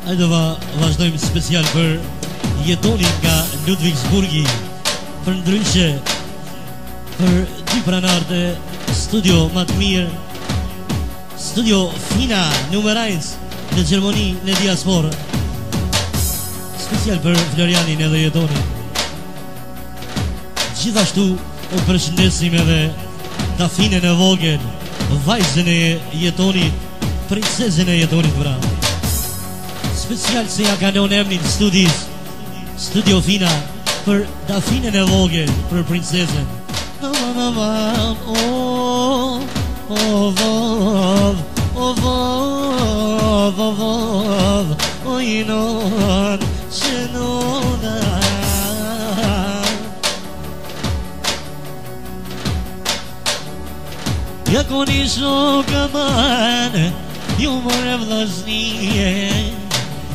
Hajde vazhdojmë special për Jetonin nga Ludwigsburgi. Për ndryshe, për dy pranartë studio më të mirë, studio Fina numër 1 në Gjermani, në diasporë. Special për Florianin edhe Jetonin. Gjithashtu u përshëndesim edhe Dafinën e vogël, vajzën e Jetonit, princezën e Jetonit vra. Special se ja kalon emrin Studio Fina për Dafinën e vogël, për princezën. Ja koni shoka man, ju more vllaznije,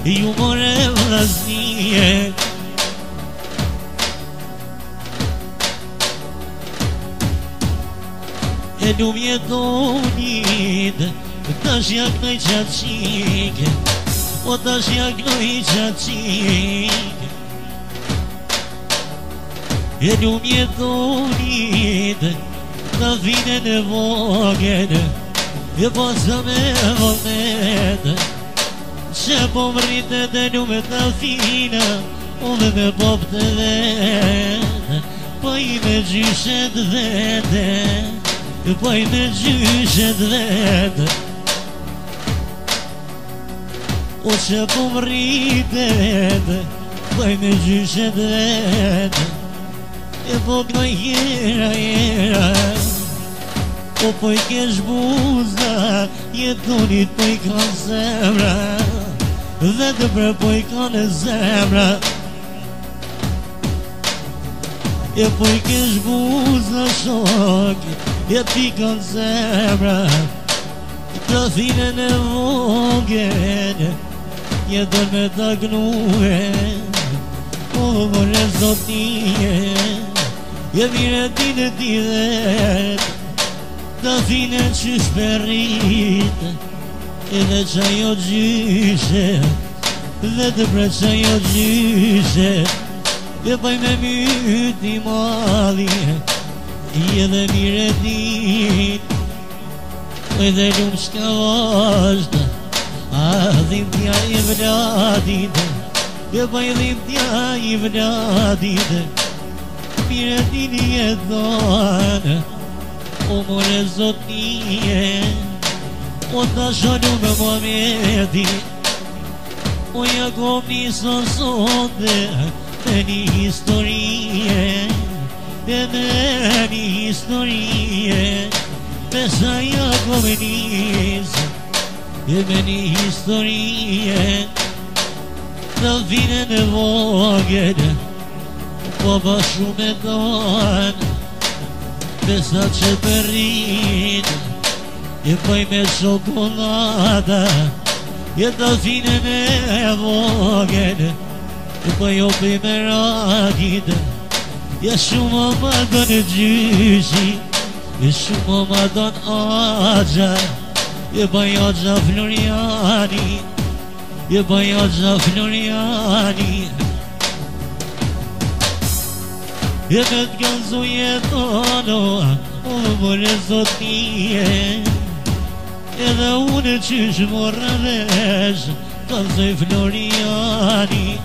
ju more vllaznije. E lu Jetonit, tash ja knoj qaqik, o tash ja knoj qaqik. E lu Jetonit, Dafinën e vogël, e posa me vëllet, që po më rritet e lume Dafina, unë me pop të vetë, po i me gjyshet vete, po i me gjyshet vete. O që po më rritet, po i me gjyshet vete, e po knoj jera, o po i kesh buzda, Jetonit po i ka zemra, vete për po i ka në zemra. E po i kesh buzda shok, e pi ka në zemra. Dafinën e vogël, Jeton me ta gnue, o more zotnie, e mire ti në ti dhet. Dafinën që shperit, edhe qa jo gjyshe, vete pre qa jo gjyshe, e paj me myti mali, edhe mire dit, edhe lumë shka vazhda, a dhimbja i vladit, e paj dhimbja i vladit, mire dit Jeton, o more zotnie, o ta shonu me Muhamedi, o ja kom niso sonde, me një historie, e me një historie, me sa ja kom niso, e me një historie. Dafinën e vogël, po bashu me tonë, besa që përrin, e poj me shokolada, e Dafinën e vogël, e poj opi me rakit, e shumë ma donë gjyshi, e shumë ma donë agja, e poj agja Floriani, e poj agja Floriani. E me t'ganzu Jetono, o more zotnie, edhe une qysh morra vesh, t'ganzoj Floriani.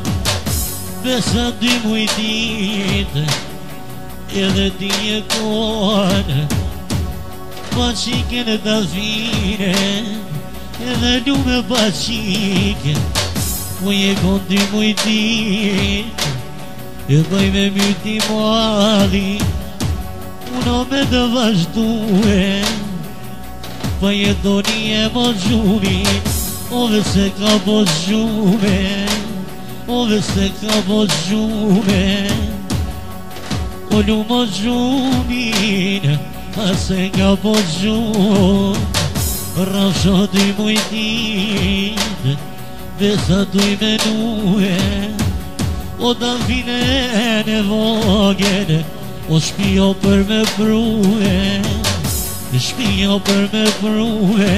Besa 2 mujtit, edhe ti e kone, pa qiken e Dafine, edhe lume pa qiken, mu je kon 2 mujtit, e bëj me myti mali, uno me të vazhdue, pa Jetoni e mo gjumi, ove se ka po gjume, ove se ka po gjume, o lu mo gjumin, a se ka po gjume, rafsho 2 mujtit, besa tu i menue. O Dafinën e vogël, o shpio për me prue, shpio për me prue.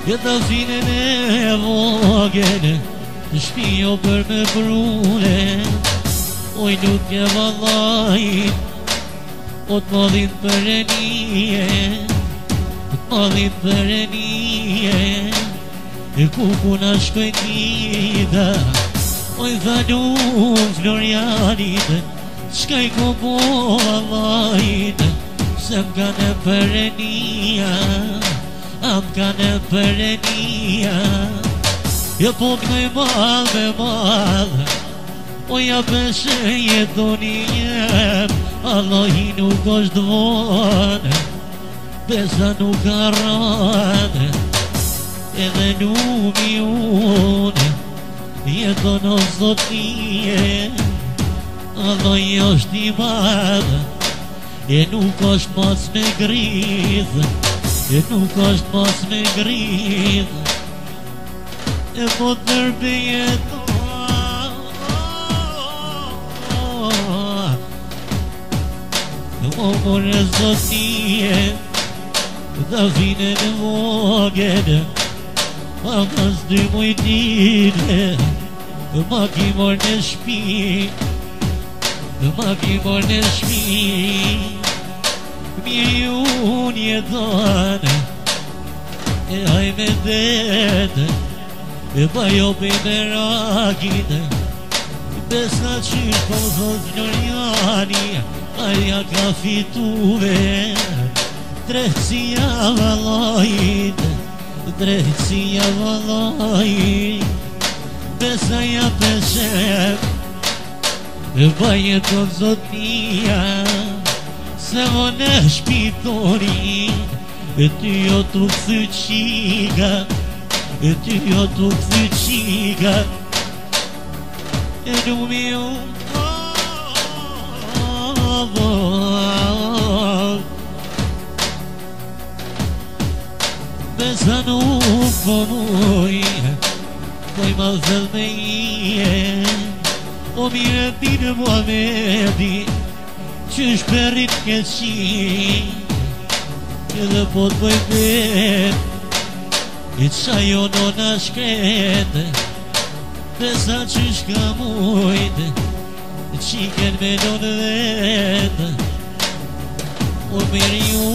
Jeta finën e vogele Shpijo për me brune Oj nuk e vallajin O t'madhin për e nije O t'madhin për e nije E ku na shkoj nida Oj thalu Florianit Shkaj ku po vallajin Se m'kane për e nija M'kane për e nija Ja po kënoj mal me mal O ja peshe jetoni jem Allahi nuk është dvone Besa nuk arrane Edhe numi une Jeton o sot nije Allahi është i madhe E nuk është mas me gridhe E nuk është mas me gridhe E po të nërbe jeton O more zotije Da vine në vogele Ma mas dy mujtine Ma ki mor në shpi Ma ki mor në shpi Mirë unë jeton E hajme dete E bajo për me rakite Besa qysh po thot Floriani Aja ka fituve Drejtësia vallajit Drejtësia vallajit Besa ja peshem E baje të zotnia Se vone shpitori E ty jo të këthy qiga E ty jo të këthy qiga E numi unë Besa nuk po muj Poj ma thëll me ije O mire tine Muhamedi Qysh përrit ke qi Edhe po të bëj vet E qa jo nona shkrete Besa qysh ka mujte Qiken me non vete O mirë ju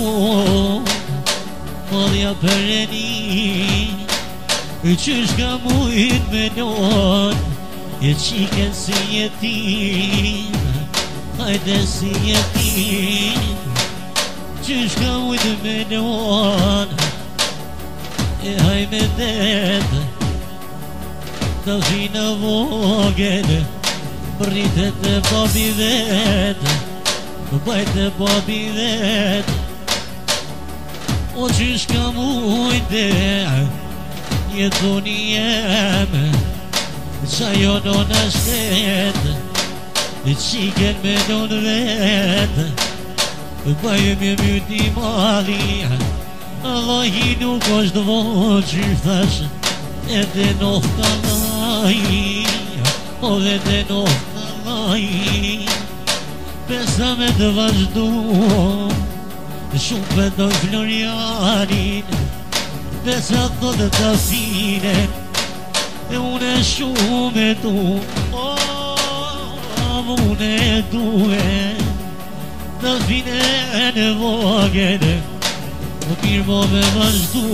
Modhja për e një Qysh ka mujt me non E qiken si jetin Hajde si jetin Qysh ka mujt me non E hajme dete Ta vina vogele Rritet e babi vetë Bajt e babi vetë O qysh ka mujte Jetoni jeme Qa jo nona shkete Qiken me non vetë Bajem e myti mali Allahi nuk është dvonë Qysh thash Edhe noh ka laji O dhe noh Besa me të vazhdu Shumë pëndoj Florianin Besa thot të fine E une shumë e du Une e du Të fine në vogele O mirë mo me vazhdu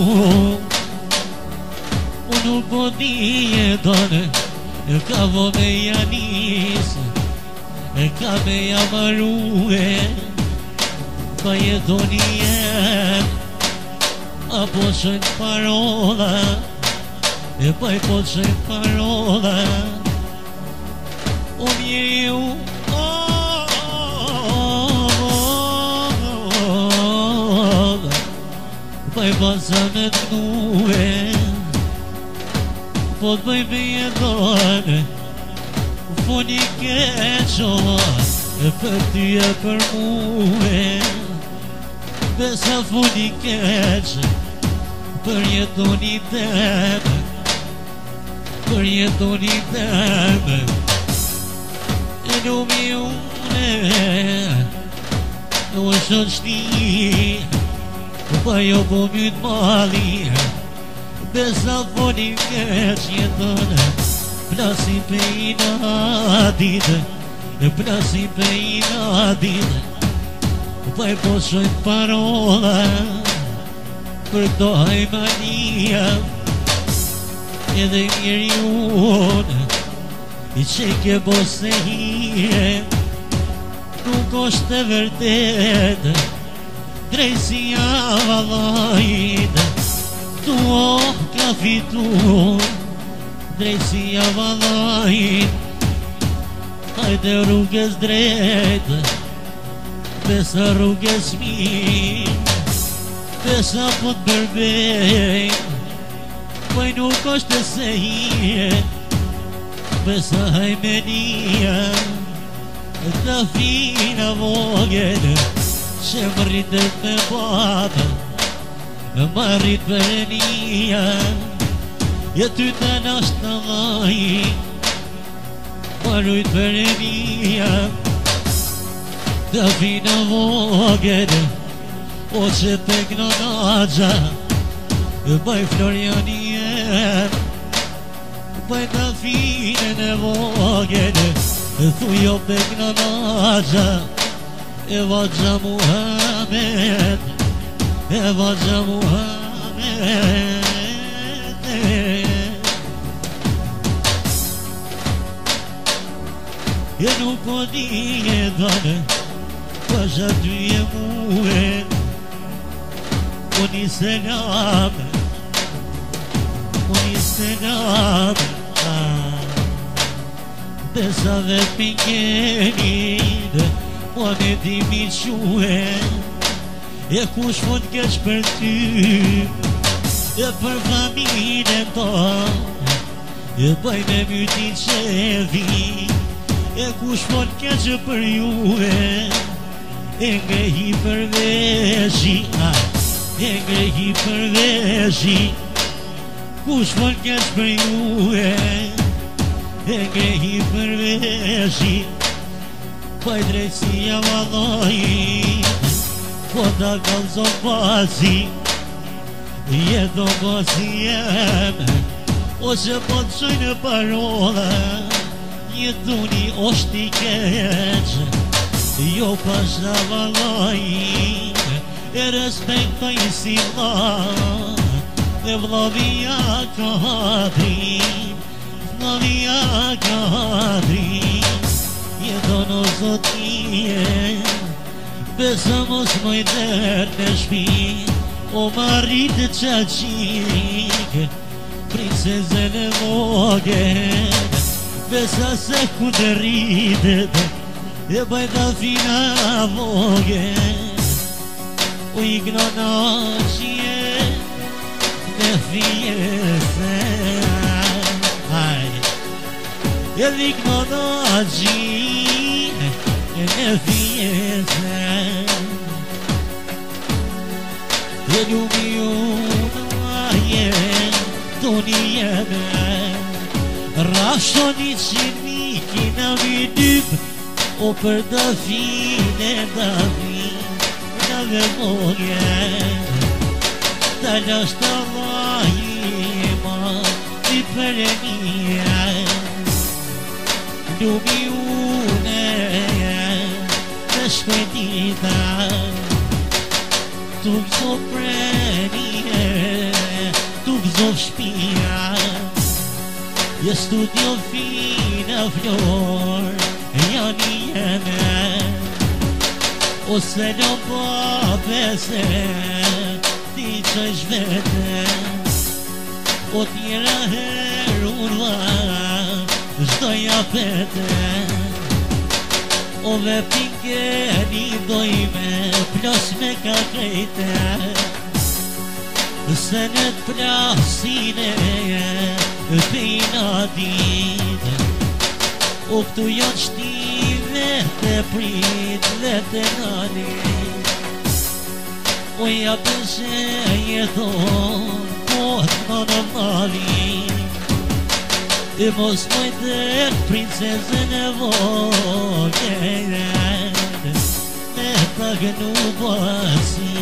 O nuk po di e done E ka vo me janis E ka me jamarue Pa jetoni jem Apo qënë parola E pa i po qënë parola O mirë ju Pa i pasa me të nue Po të bëj me jetone Foni keqo E për ty e për muhe Besa foni keqo Për jetoni teme Për jetoni teme E numi une Në shën shti Pa jo po mytë mali Besa foni keq jetën, plasi pe i nadit, plasi pe i nadit. Pa e poshojt parola për këto hajmania, edhe njeri unë i që ke bose hire, nuk është e vërtet drejtësia vallajt. Tu ka fitu drejtësia vallajt. Hajde rrugës drejt, besa rrugës mirë, besa po të bërbej, poj nuk është e se hije, besa hajmenia, të fina vogën, që më rritët me bata, më rritë për nia, ja ty të nashtë në lajin, më rritë për nia. Të fina vogën, o që tek në nagja, bëj Florianien, bëj të finën e vogën, thujo tek në nagja, e vajja Muhammed, e vajja Muhammed. E nuk o di e dhane, pasha ty e muën, unë i selam, besa dhe pingenit, unë e di mi quen, e kush mund keq për ty, e për familjen ton, e bëj me myti që vi, e kush mund keq për juve, e ngrehi për veshi, e ngrehi për veshi, kush mund keq për juve, e ngrehi për veshi. Paj drejtësia vallajt, po da kalzon pasi, jeto pasi jeme, ose po të qojnë parola, jetuni është i keq, jo pasha vallajt, e respektoj si vlla, e vllavia ka hadrin, vllavia ka hadrin. Jeton o zotije, besa mos moj der në shpi, o marrit e qaqik, princezën e vogën, besa se ku të rritet, e bajta fina vogën, u i gronaqje me fjese, e vignonoqje me fjese, e lumi unaje toni jeme, rashoni që miki në vidyp, o për të fine të fine në vogën, të lasht të vajima i për e një, lumi une të shpedita, tu gëzo prenie, tu gëzo shpia, je studio fina flor, janë jeme, ose në papese, ti që shvete, o tjera herë urva, zdoja pete, o ve pingeni dojme, plas me ka krejte, se në të plasine, pina dit, o këtu janë shtive të prit dhe të nalit, o ja pëse jeton, po të në malit, e mos mojter princezën e vogën, me të gënu pasi,